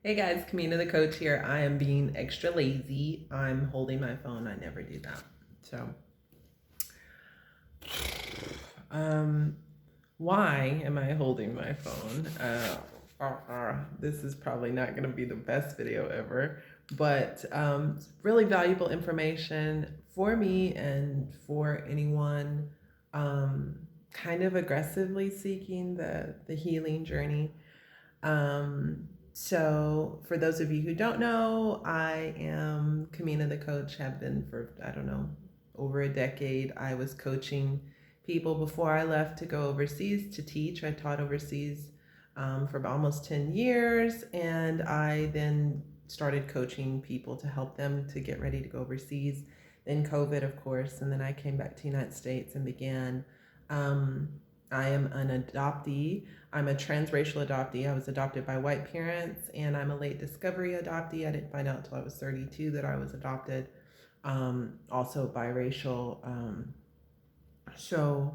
Hey guys, Kamina the coach here. I am being extra lazy. I'm holding my phone. I never do that. So, um, why am I holding my phone? This is probably not going to be the best video ever, but really valuable information for me and for anyone um, kind of aggressively seeking the healing journey. So for those of you who don't know, I am Kamina the coach, have been for, I don't know, over a decade. I was coaching people before I left to go overseas to teach. I taught overseas for almost 10 years, and I then started coaching people to help them to get ready to go overseas. Then COVID, of course, and then I came back to the United States and began. Um, I am an adoptee. I'm a transracial adoptee. I was adopted by white parents, and I'm a late discovery adoptee. I didn't find out until I was 32 that I was adopted. Also biracial. So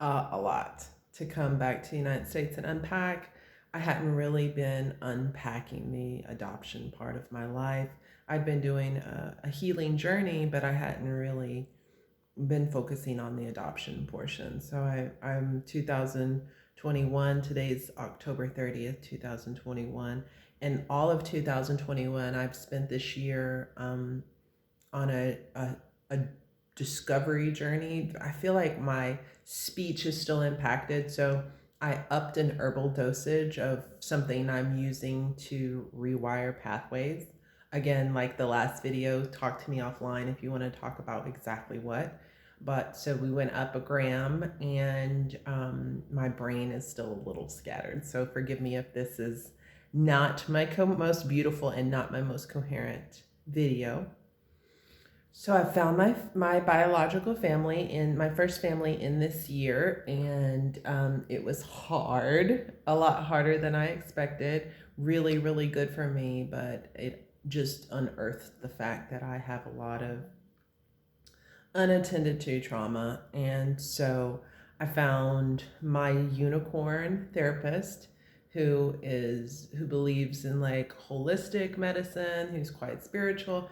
a lot to come back to the United States and unpack. I hadn't really been unpacking the adoption part of my life. I'd been doing a healing journey, but I hadn't really been focusing on the adoption portion. So I'm 2021. Today's October 30th, 2021. And all of 2021, I've spent this year on a discovery journey. I feel like my speech is still impacted. So I upped an herbal dosage of something I'm using to rewire pathways. Again, like the last video, talk to me offline if you want to talk about exactly what. But so we went up a gram, and my brain is still a little scattered. So forgive me if this is not my most beautiful and not my most coherent video. So I found my biological family in my first family in this year, and it was hard, a lot harder than I expected. Really, really good for me, but it just unearthed the fact that I have a lot of unattended to trauma, and so I found my unicorn therapist who believes in like holistic medicine, who's quite spiritual.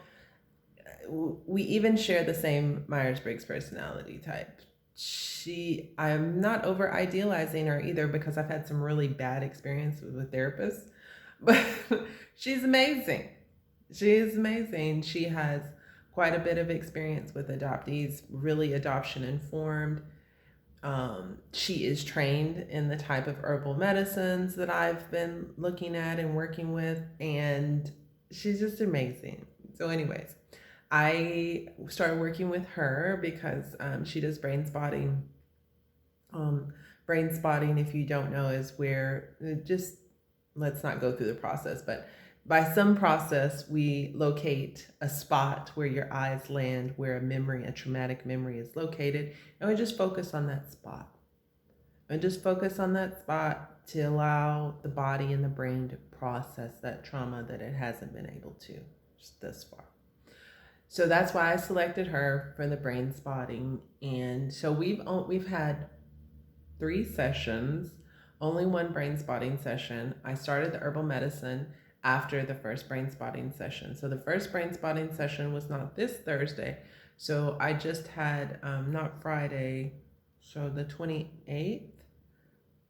We even share the same Myers-Briggs personality type. I'm not over idealizing her either, because I've had some really bad experiences with therapists, but she's amazing. She is amazing. She has quite a bit of experience with adoptees, really adoption informed. She is trained in the type of herbal medicines that I've been looking at and working with, and she's just amazing. So, anyways, I started working with her because she does brain spotting. Brain spotting, if you don't know, is where just let's not go through the process, but by some process, we locate a spot where your eyes land, where a traumatic memory is located, and we just focus on that spot. And just focus on that spot to allow the body and the brain to process that trauma that it hasn't been able to just thus far. So that's why I selected her for the brain spotting. And so we've had 3 sessions, only one brain spotting session. I started the herbal medicine after the first brain spotting session. So the first brain spotting session was not this Thursday. So I just had, not Friday, so the 28th.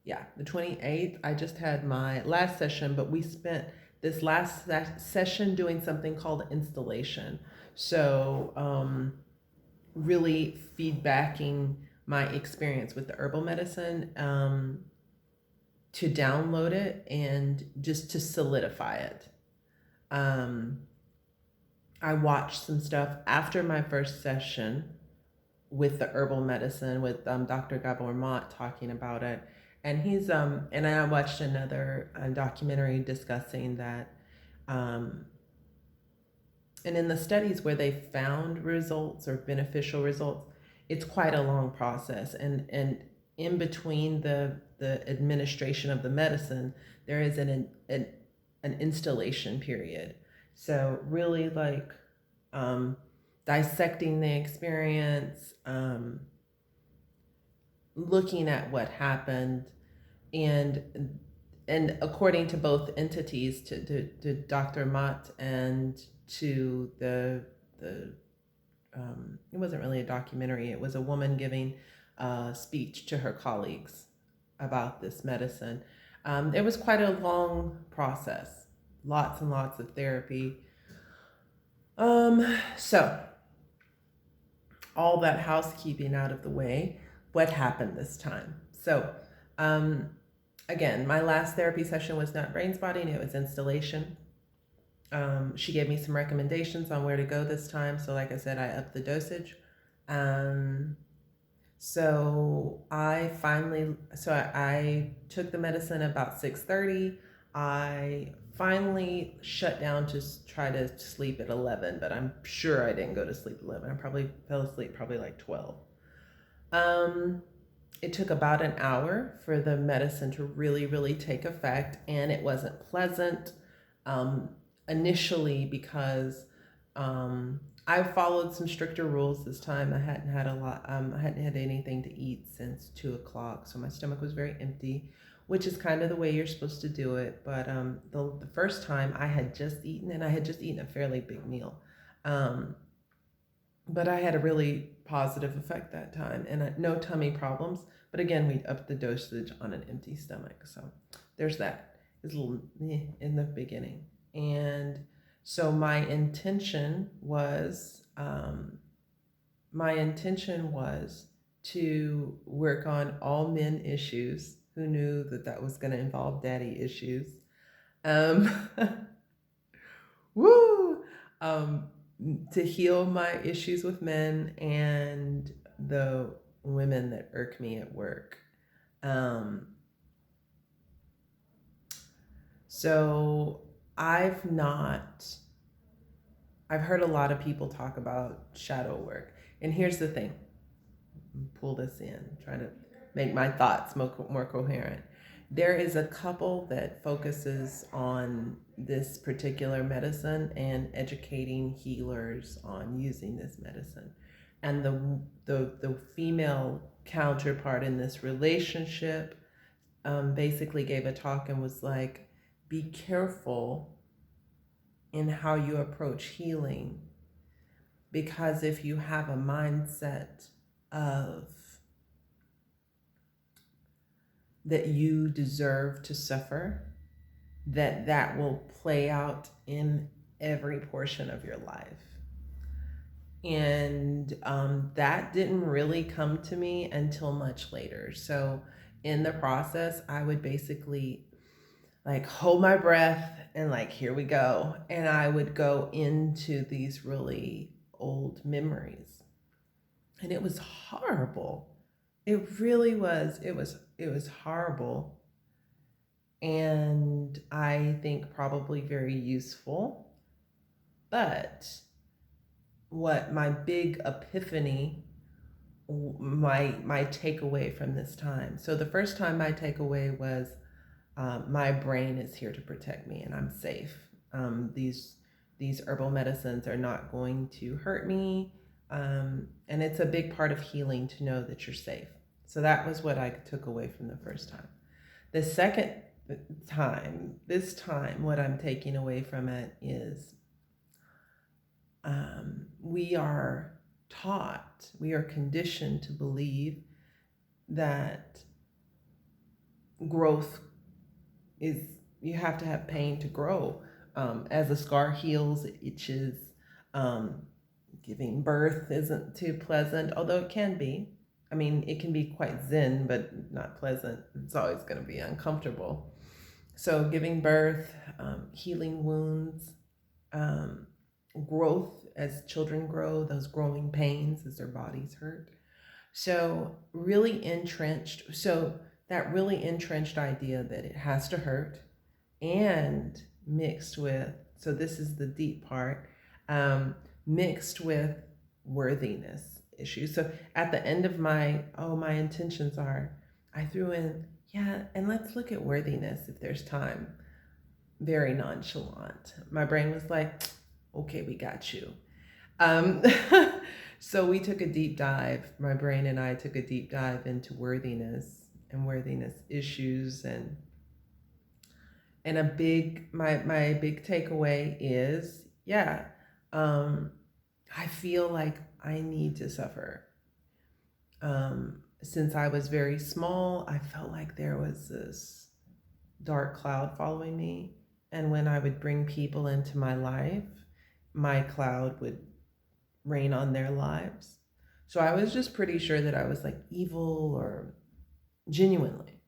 Yeah, the 28th, I just had my last session, but we spent this last session doing something called installation. So, really feedbacking my experience with the herbal medicine, to download it and just to solidify it. I watched some stuff after my first session with the herbal medicine with Dr. Gabor Mott talking about it. And and I watched another documentary discussing that. Um, and in the studies where they found results or beneficial results, it's quite a long process. And in between the administration of the medicine, there is an installation period. So really like dissecting the experience, looking at what happened, and and according to both entities, to Dr. Mott and to the it wasn't really a documentary. It was a woman giving a speech to her colleagues about this medicine. It was quite a long process, lots and lots of therapy. So all that housekeeping out of the way, what happened this time? So, um, again, my last therapy session was not brain spotting, it was installation. She gave me some recommendations on where to go this time. So, like I said, I upped the dosage. Um, so I took the medicine about 6:30. I finally shut down to try to sleep at 11, but I'm sure I didn't go to sleep at 11. I probably fell asleep probably like 12. Um, it took about an hour for the medicine to really, really take effect, and it wasn't pleasant um, initially because I followed some stricter rules this time. I hadn't had I hadn't had anything to eat since 2 o'clock, so my stomach was very empty, which is kind of the way you're supposed to do it. But the first time I had just eaten, and I had just eaten a fairly big meal. Um, but I had a really positive effect that time, and no tummy problems. But again, we upped the dosage on an empty stomach, so there's that. It's a little in the beginning, and so my intention was to work on all men issues. Who knew that that was going to involve daddy issues? Um, woo! Um, to heal my issues with men and the women that irk me at work. Um, so I've not, I've heard a lot of people talk about shadow work. And here's the thing, pull this in, try to make my thoughts more coherent. There is a couple that focuses on this particular medicine and educating healers on using this medicine. And the female counterpart in this relationship basically gave a talk and was like, be careful in how you approach healing, because if you have a mindset of that you deserve to suffer, that will play out in every portion of your life. And that didn't really come to me until much later. So in the process, I would basically like hold my breath and like, here we go. And I would go into these really old memories. And it was horrible. It really was. It was horrible. And I think probably very useful. But what my big epiphany, my takeaway from this time. So the first time my takeaway was my brain is here to protect me and I'm safe. These herbal medicines are not going to hurt me. And it's a big part of healing to know that you're safe. So that was what I took away from the first time. The second time, this time, what I'm taking away from it is we are taught, we are conditioned to believe that growth is, you have to have pain to grow. As a scar heals, it itches. Giving birth isn't too pleasant, although it can be. I mean, it can be quite zen, but not pleasant. It's always going to be uncomfortable. So giving birth, healing wounds, growth as children grow, those growing pains as their bodies hurt. So that really entrenched idea that it has to hurt, and mixed with, so this is the deep part, mixed with worthiness issues. So at the end of my intentions are, I threw in, yeah, and let's look at worthiness if there's time. Very nonchalant. My brain was like, okay, we got you. So we took a deep dive, my brain and I took a deep dive into worthiness and worthiness issues. And And my big takeaway is, yeah, um, I feel like I need to suffer. Since I was very small, I felt like there was this dark cloud following me. And when I would bring people into my life, my cloud would rain on their lives. So I was just pretty sure that I was like evil or genuinely.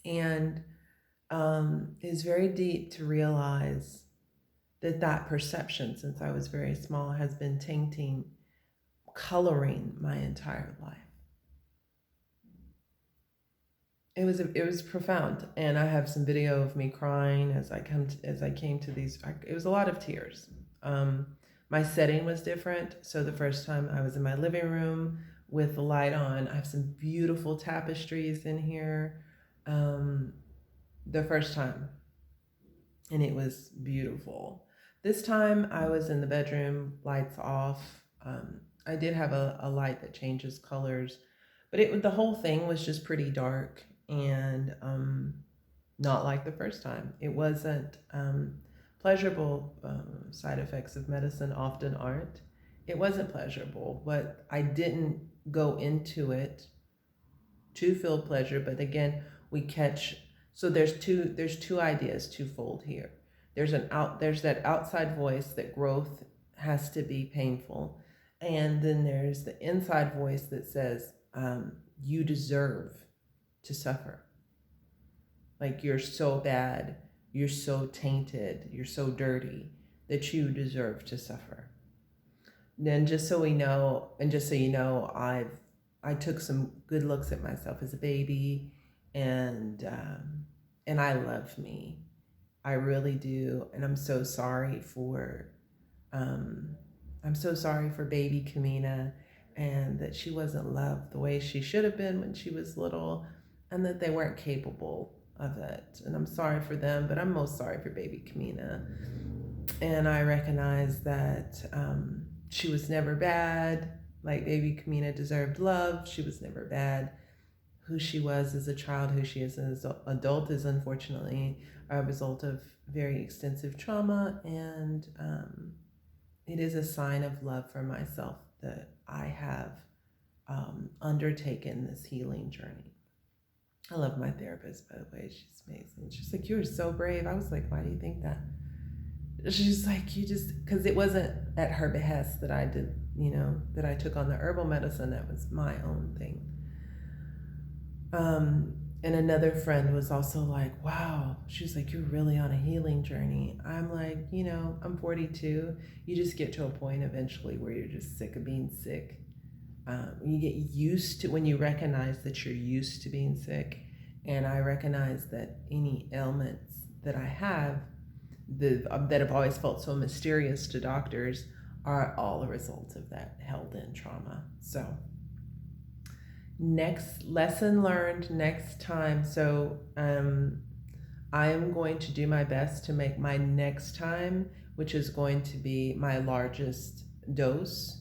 And it's very deep to realize that that perception, since I was very small, has been tainting, coloring my entire life. It was profound, and I have some video of me crying as I came to these. It was a lot of tears. Um, my setting was different, so the first time I was in my living room with the light on. I have some beautiful tapestries in here. Um, the first time, and it was beautiful. This time I was in the bedroom, lights off. I did have a light that changes colors, but the whole thing was just pretty dark and not like the first time. It wasn't pleasurable. Side effects of medicine often aren't. It wasn't pleasurable, but I didn't go into it to feel pleasure. But again, we catch. So there's two ideas twofold here. There's that outside voice that growth has to be painful, and then there's the inside voice that says you deserve to suffer. Like you're so bad, you're so tainted, you're so dirty that you deserve to suffer. Then just so we know, and just so you know, I took some good looks at myself as a baby, and I love me. I really do, and um, I'm so sorry for baby Kamina, and that she wasn't loved the way she should have been when she was little, and that they weren't capable of it. And I'm sorry for them, but I'm most sorry for baby Kamina. And I recognize that she was never bad. Like baby Kamina deserved love. She was never bad. Who she was as a child, who she is as an adult, is unfortunately a result of very extensive trauma, and it is a sign of love for myself that I have undertaken this healing journey. I love my therapist, by the way. She's amazing. She's like, "You're so brave." I was like, "Why do you think that?" She's like, "You just," because it wasn't at her behest that I did, that I took on the herbal medicine. That was my own thing. And another friend was also like, "Wow." She's like, "You're really on a healing journey." I'm like, I'm 42. You just get to a point eventually where you're just sick of being sick. You get used to, when you recognize that you're used to being sick. And I recognize that any ailments that I have that have always felt so mysterious to doctors are all a result of that held in trauma. So, next lesson learned next time. So, I am going to do my best to make my next time, which is going to be my largest dose,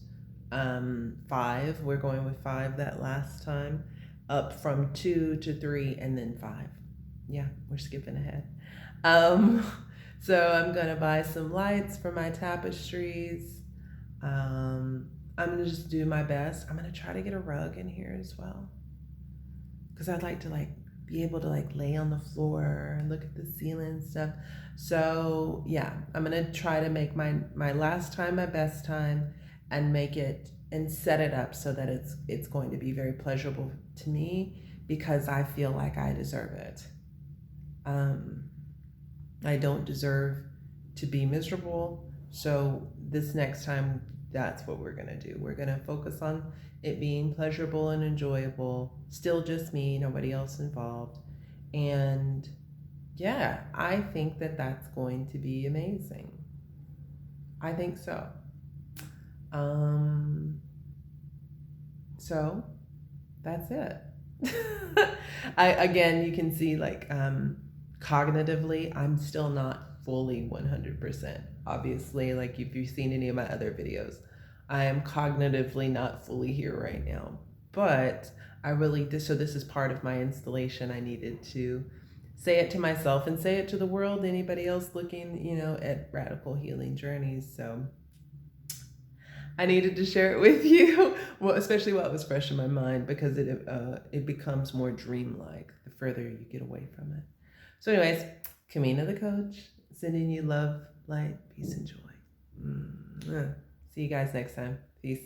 5. We're going with 5 that last time, up from 2 to 3, and then 5. Yeah, we're skipping ahead. Um, so I'm gonna buy some lights for my tapestries. I'm gonna just do my best. I'm gonna try to get a rug in here as well, because I'd like to be able to lay on the floor and look at the ceiling and stuff. So yeah, I'm gonna try to make my last time my best time, and make it and set it up so that it's going to be very pleasurable to me, because I feel like I deserve it. Um, I don't deserve to be miserable. So this next time, that's what we're gonna do. We're gonna focus on it being pleasurable and enjoyable. Still just me, nobody else involved. And yeah, I think that that's going to be amazing. I think so. Um, so that's it. Again, you can see cognitively, I'm still not fully 100%. Obviously, like if you've seen any of my other videos, I am cognitively not fully here right now. But I really did. So this is part of my installation. I needed to say it to myself and say it to the world, anybody else looking, at radical healing journeys. So I needed to share it with you, well, especially while it was fresh in my mind, because it becomes more dreamlike the further you get away from it. So, anyways, Kamina the coach, sending you love, light, peace, and joy. See you guys next time. Peace.